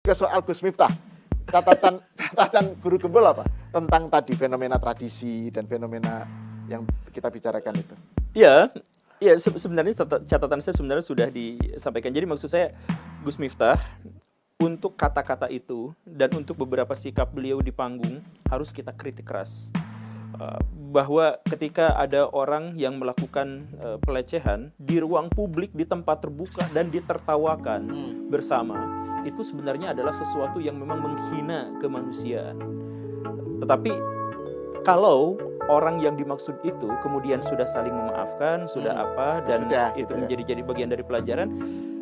Ke soal Gus Miftah, catatan Guru Gembul apa tentang tadi fenomena tradisi dan fenomena yang kita bicarakan itu? Iya, iya sebenarnya catatan saya sebenarnya sudah disampaikan. Jadi maksud saya Gus Miftah untuk kata-kata itu dan untuk beberapa sikap beliau di panggung harus kita kritik keras. Bahwa ketika ada orang yang melakukan pelecehan di ruang publik, di tempat terbuka dan ditertawakan bersama, itu sebenarnya adalah sesuatu yang memang menghina kemanusiaan. Tetapi kalau orang yang dimaksud itu kemudian sudah saling memaafkan, sudah apa, dan sudah, itu gitu menjadi bagian dari pelajaran,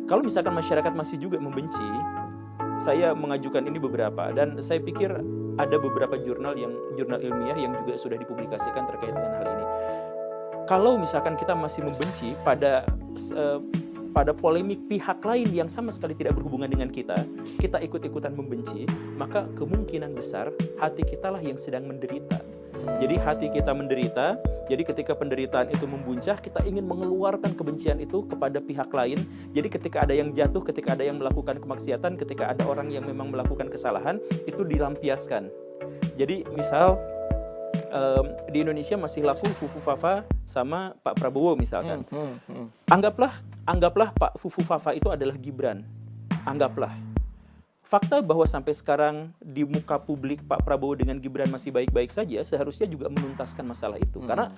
kalau misalkan masyarakat masih juga membenci, saya mengajukan ini beberapa, dan saya pikir ada beberapa jurnal ilmiah yang juga sudah dipublikasikan terkait dengan hal ini. Kalau misalkan kita masih membenci pada polemik pihak lain yang sama sekali tidak berhubungan dengan kita ikut-ikutan membenci, maka kemungkinan besar hati kita lah yang sedang menderita. Jadi hati kita menderita, jadi ketika penderitaan itu membuncah, kita ingin mengeluarkan kebencian itu kepada pihak lain. Jadi ketika ada yang jatuh, ketika ada yang melakukan kemaksiatan, ketika ada orang yang memang melakukan kesalahan, itu dilampiaskan. Jadi misal di Indonesia masih laku Fufu Fafa sama Pak Prabowo misalkan. Anggaplah Pak Fufu Fafa itu adalah Gibran. Anggaplah. Fakta bahwa sampai sekarang di muka publik Pak Prabowo dengan Gibran masih baik-baik saja, seharusnya juga menuntaskan masalah itu. Karena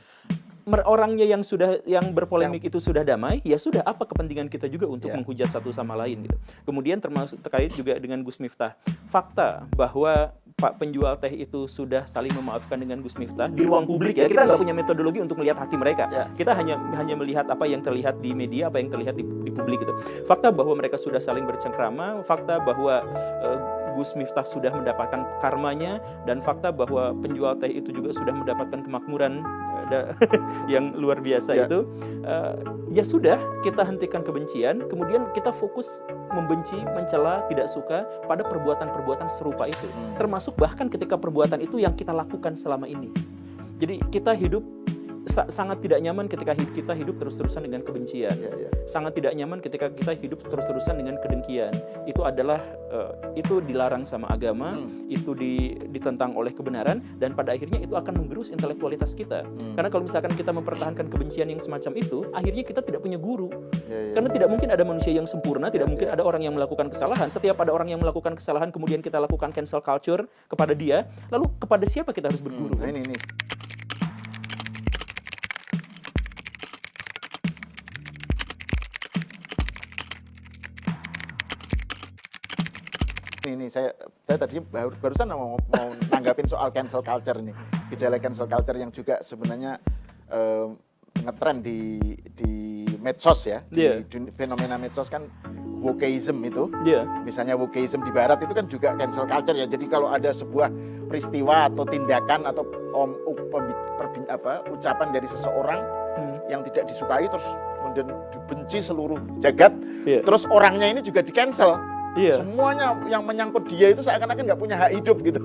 orangnya yang berpolemik itu sudah damai, ya sudah, apa kepentingan kita juga untuk menghujat satu sama lain gitu. Kemudian terkait juga dengan Gus Miftah. Fakta bahwa Pak penjual teh itu sudah saling memaafkan dengan Gus Miftah di ruang publik, ya kita nggak punya metodologi untuk melihat hati mereka. Kita hanya melihat apa yang terlihat di media, apa yang terlihat di publik gitu. Fakta bahwa mereka sudah saling bercengkrama, fakta bahwa Gus Miftah sudah mendapatkan karmanya, dan fakta bahwa penjual teh itu juga sudah mendapatkan kemakmuran yang luar biasa itu. Ya sudah, kita hentikan kebencian, kemudian kita fokus membenci, mencela, tidak suka pada perbuatan-perbuatan serupa itu. Termasuk bahkan ketika perbuatan itu yang kita lakukan selama ini. Jadi kita hidup sangat tidak nyaman ketika kita hidup terus-terusan dengan kebencian. Sangat tidak nyaman ketika kita hidup terus-terusan dengan kedengkian. Itu adalah itu dilarang sama agama, itu ditentang oleh kebenaran, dan pada akhirnya itu akan menggerus intelektualitas kita. Karena kalau misalkan kita mempertahankan kebencian yang semacam itu, akhirnya kita tidak punya guru. Karena tidak mungkin ada manusia yang sempurna, tidak mungkin ada orang yang melakukan kesalahan. Setiap ada orang yang melakukan kesalahan kemudian kita lakukan cancel culture kepada dia, lalu kepada siapa kita harus berguru? Nah, ini. Ini saya tadi barusan mau nanggapin soal cancel culture ini, gejala cancel culture yang juga sebenarnya ngetrend di medsos ya, di fenomena medsos kan, wokeism itu. Misalnya wokeism di barat itu kan juga cancel culture ya. Jadi kalau ada sebuah peristiwa atau tindakan atau ucapan dari seseorang yang tidak disukai terus kemudian dibenci seluruh jagat, terus orangnya ini juga di-cancel. Semuanya yang menyangkut dia itu seakan-akan nggak punya hak hidup gitu.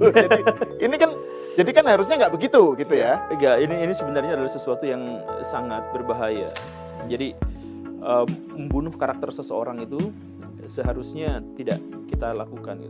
Jadi kan harusnya nggak begitu gitu ya. Enggak, ini sebenarnya adalah sesuatu yang sangat berbahaya. Jadi membunuh karakter seseorang itu seharusnya tidak kita lakukan.